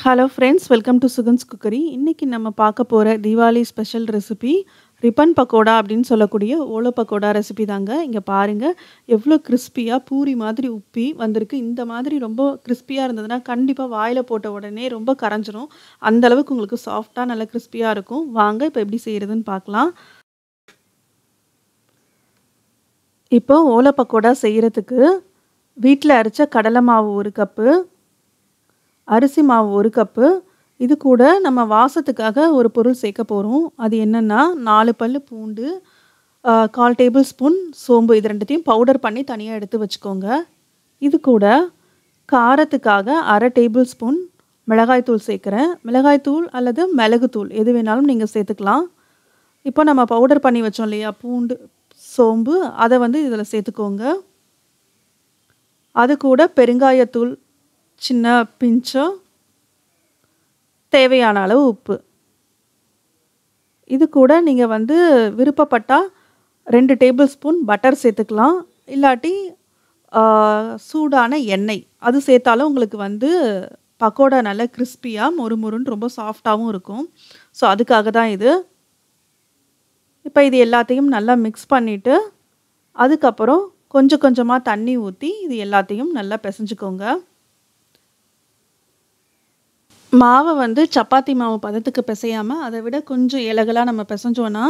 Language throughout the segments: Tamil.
Hello friends, welcome to Sugan's Cookery. இன்னைக்கு நம்ம பார்க்க போற Deepavali special recipe ribbon pakoda அப்படின்னு சொல்லக்கூடிய ஓலை பக்கோடா ரெசிபி தாங்க. இங்க பாருங்க எவ்வளோ கிறிஸ்பியா பூரி மாதிரி உப்பி வந்திருக்கு. இந்த மாதிரி ரொம்ப கிறிஸ்பியா இருந்ததுன்னா கண்டிப்பா வாயில போட்ட உடனே ரொம்ப கரைஞ்சிரும். அந்த அளவுக்கு உங்களுக்கு சாஃப்ட்டா நல்ல கிறிஸ்பியா இருக்கும். வாங்க இப்போ எப்படி செய்யறதுன்னு பார்க்கலாம். இப்போ ஓலை பக்கோடா செய்யறதுக்கு வீட்டில் அரைச்ச கடலை மாவு 1 கப்பு, அரிசி மாவு 1 கப்பு, இது கூட நம்ம வாசத்துக்காக ஒரு பொருள் சேர்க்க போகிறோம். அது என்னென்னா 4 பல்லு பூண்டு, 1/4 டேபிள் ஸ்பூன் சோம்பு, இது ரெண்டுத்தையும் பவுடர் பண்ணி தனியாக எடுத்து வச்சுக்கோங்க. இது கூட காரத்துக்காக 1/2 டேபிள் ஸ்பூன் மிளகாய்த்தூள் சேர்க்குறேன். மிளகாய்த்தூள் அல்லது மிளகுத்தூள் எது வேணாலும் நீங்கள் சேர்த்துக்கலாம். இப்போ நம்ம பவுடர் பண்ணி வச்சோம் இல்லையா பூண்டு சோம்பு, அதை இதில் சேர்த்துக்கோங்க. அது கூட பெருங்காயத்தூள் சின்ன பிஞ்சோ, தேவையான அளவு உப்பு. இது கூட நீங்கள் விருப்பப்பட்டால் 2 டேபிள் ஸ்பூன் பட்டர் சேர்த்துக்கலாம். இல்லாட்டி சூடான எண்ணெய் அது சேர்த்தாலும் உங்களுக்கு பக்கோடா நல்லா கிறிஸ்பியாக மொறுமொறுன்னு ரொம்ப சாஃப்டாகவும் இருக்கும். ஸோ அதுக்காக தான் இது. இப்போ இது எல்லாத்தையும் நல்லா மிக்ஸ் பண்ணிவிட்டு அதுக்கப்புறம் கொஞ்சம் கொஞ்சமாக தண்ணி ஊற்றி இது எல்லாத்தையும் நல்லா பிசைஞ்சுக்கோங்க. மாவை சப்பாத்தி மாவு பதத்துக்கு பிசையாமல் அதை விட கொஞ்சம் இலகலாக நம்ம பிசைஞ்சோன்னா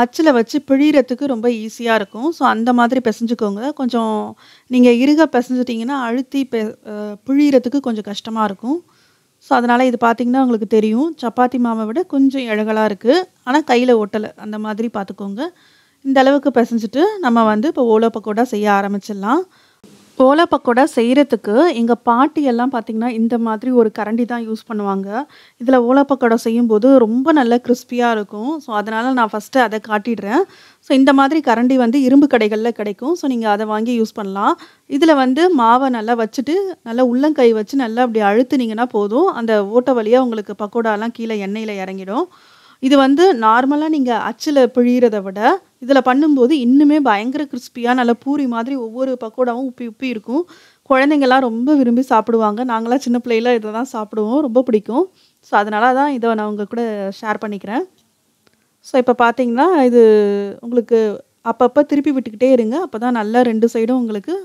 அச்சில் வச்சு பிழியறதுக்கு ரொம்ப ஈஸியாக இருக்கும். ஸோ அந்த மாதிரி பிசைஞ்சுக்கோங்க. கொஞ்சம் நீங்கள் இறுக பிசைஞ்சிட்டிங்கன்னா அழுத்தி பிழியறதுக்கு கொஞ்சம் கஷ்டமாக இருக்கும். ஸோ அதனால் இது பார்த்திங்கன்னா உங்களுக்கு தெரியும், சப்பாத்தி மாவை விட கொஞ்சம் இலகலாக இருக்குது, ஆனால் கையில் ஒட்டலை, அந்த மாதிரி பார்த்துக்கோங்க. இந்த அளவுக்கு பிசைஞ்சிட்டு நம்ம இப்போ ஓலை பக்கோடா செய்ய ஆரம்பிச்சிடலாம். ஓலை பக்கோடா செய்கிறதுக்கு எங்கள் பாட்டியெல்லாம் பார்த்திங்கன்னா இந்த மாதிரி ஒரு கரண்டி தான் யூஸ் பண்ணுவாங்க. இதில் ஓலை பக்கோடா செய்யும்போது ரொம்ப நல்ல கிறிஸ்பியாக இருக்கும். ஸோ அதனால் நான் ஃபஸ்ட்டு அதை காட்டிடுறேன். ஸோ இந்த மாதிரி கரண்டி இரும்பு கடைகளில் கிடைக்கும். ஸோ நீங்கள் அதை வாங்கி யூஸ் பண்ணலாம். இதில் மாவை நல்லா வச்சுட்டு நல்லா உள்ளங்கை வச்சு நல்லா அப்படி அழுத்துனீங்கன்னா போதும், அந்த ஓட்டை வழியாக உங்களுக்கு பக்கோடாலாம் கீழே எண்ணெயில் இறங்கிடும். இது நார்மலாக நீங்கள் அச்சில் பிழியறதை விட இதில் பண்ணும்போது இன்னுமே பயங்கர கிறிஸ்பியாக நல்ல பூரி மாதிரி ஒவ்வொரு பக்கோடாவும் உப்பி உப்பி இருக்கும். குழந்தைங்கள்லாம் ரொம்ப விரும்பி சாப்பிடுவாங்க. நாங்களாம் சின்ன பிள்ளையில இதை தான் சாப்பிடுவோம், ரொம்ப பிடிக்கும். ஸோ அதனால தான் இதை நான் உங்கள் கூட ஷேர் பண்ணிக்கிறேன். ஸோ இப்போ பார்த்தீங்கன்னா இது உங்களுக்கு அப்பப்போ திருப்பி விட்டுக்கிட்டே இருங்க, அப்போ தான் நல்லா 2 சைடும் உங்களுக்கு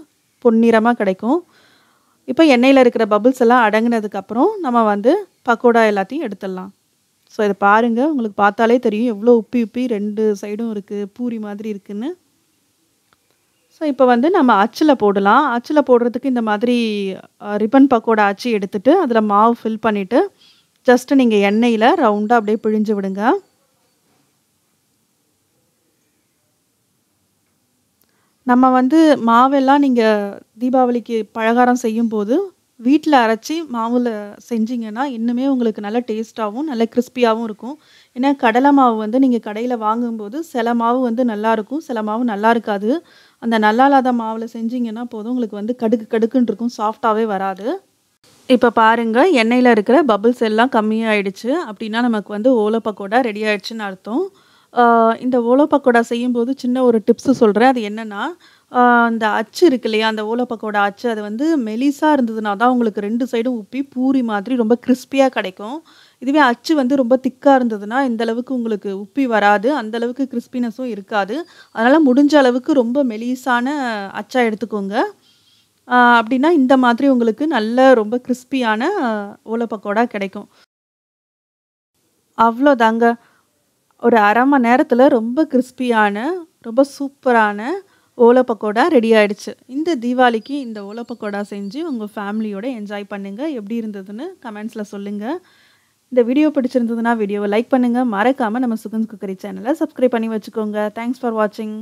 பொன்னிறமாக கிடைக்கும். இப்போ எண்ணெயில் இருக்கிற பபிள்ஸ் எல்லாம் அடங்கினதுக்கப்புறம் நம்ம பக்கோடா எல்லாத்தையும் எடுத்துடலாம். ஸோ இதை பாருங்கள், உங்களுக்கு பார்த்தாலே தெரியும் எவ்வளோ உப்பி உப்பி 2 சைடும் இருக்குது, பூரி மாதிரி இருக்குதுன்னு. ஸோ இப்போ நம்ம அச்சில் போடலாம். அச்சில் போடுறதுக்கு இந்த மாதிரி ரிப்பன் பக்கோடா அச்சு எடுத்துகிட்டு அதில் மாவு ஃபில் பண்ணிவிட்டு ஜஸ்ட்டு நீங்கள் எண்ணெயில் ரவுண்டாக அப்படியே பிழிஞ்சு விடுங்க. நம்ம மாவெல்லாம் நீங்கள் தீபாவளிக்கு பலகாரம் செய்யும்போது வீட்டில் அரைச்சி மாவில் செஞ்சிங்கன்னா இன்னுமே உங்களுக்கு நல்ல டேஸ்ட்டாகவும் நல்ல கிறிஸ்பியாகவும் இருக்கும். ஏன்னா கடலை மாவு நீங்கள் கடையில் வாங்கும்போது சில மாவு நல்லாயிருக்கும், சில மாவு நல்லா இருக்காது. அந்த நல்லா இல்லாத மாவில் செஞ்சிங்கன்னா போதும் உங்களுக்கு கடுக்கு கடுக்குன்னு இருக்கும், சாஃப்டாகவே வராது. இப்போ பாருங்கள், எண்ணெயில் இருக்கிற பபிள்ஸ் எல்லாம் கம்மியாயிடுச்சு. அப்படின்னா நமக்கு ஓலை பக்கோடா ரெடி ஆகிடுச்சின்னு அர்த்தம். இந்த ஓலை பக்கோடா செய்யும்போது சின்ன ஒரு டிப்ஸு சொல்கிறேன். அது என்னென்னா, அந்த அச்சு இருக்கு இல்லையா, அந்த ஓலை பக்கோடா அச்சு அது மெலிசாக இருந்ததுனா தான் உங்களுக்கு 2 சைடும் உப்பி பூரி மாதிரி ரொம்ப கிறிஸ்பியாக கிடைக்கும். இதுவே அச்சு ரொம்ப திக்காக இருந்ததுன்னா இந்தளவுக்கு உங்களுக்கு உப்பி வராது, அந்தளவுக்கு கிறிஸ்பினஸும் இருக்காது. அதனால் முடிஞ்ச அளவுக்கு ரொம்ப மெலிசான அச்சாக எடுத்துக்கோங்க. அப்படின்னா இந்த மாதிரி உங்களுக்கு நல்ல ரொம்ப கிறிஸ்பியான ஓலை பக்கோடா கிடைக்கும். அவ்வளோதாங்க, ஒரு 1/2 மணி நேரத்தில் ரொம்ப கிறிஸ்பியான ரொம்ப சூப்பரான ஓலை பக்கோடா ரெடி ஆகிடுச்சு. இந்த தீபாவளிக்கு இந்த ஓலை பக்கோடா செஞ்சு உங்கள் ஃபேமிலியோடு என்ஜாய் பண்ணுங்கள். எப்படி இருந்ததுன்னு கமெண்ட்ஸில் சொல்லுங்கள். இந்த வீடியோ பிடிச்சிருந்ததுன்னா வீடியோவை லைக் பண்ணுங்கள். மறக்காமல் நம்ம சுகன்ஸ் குக்கரி சேனலை சப்ஸ்கிரைப் பண்ணி வச்சுக்கோங்க. தேங்க்ஸ் ஃபார் வாட்சிங்.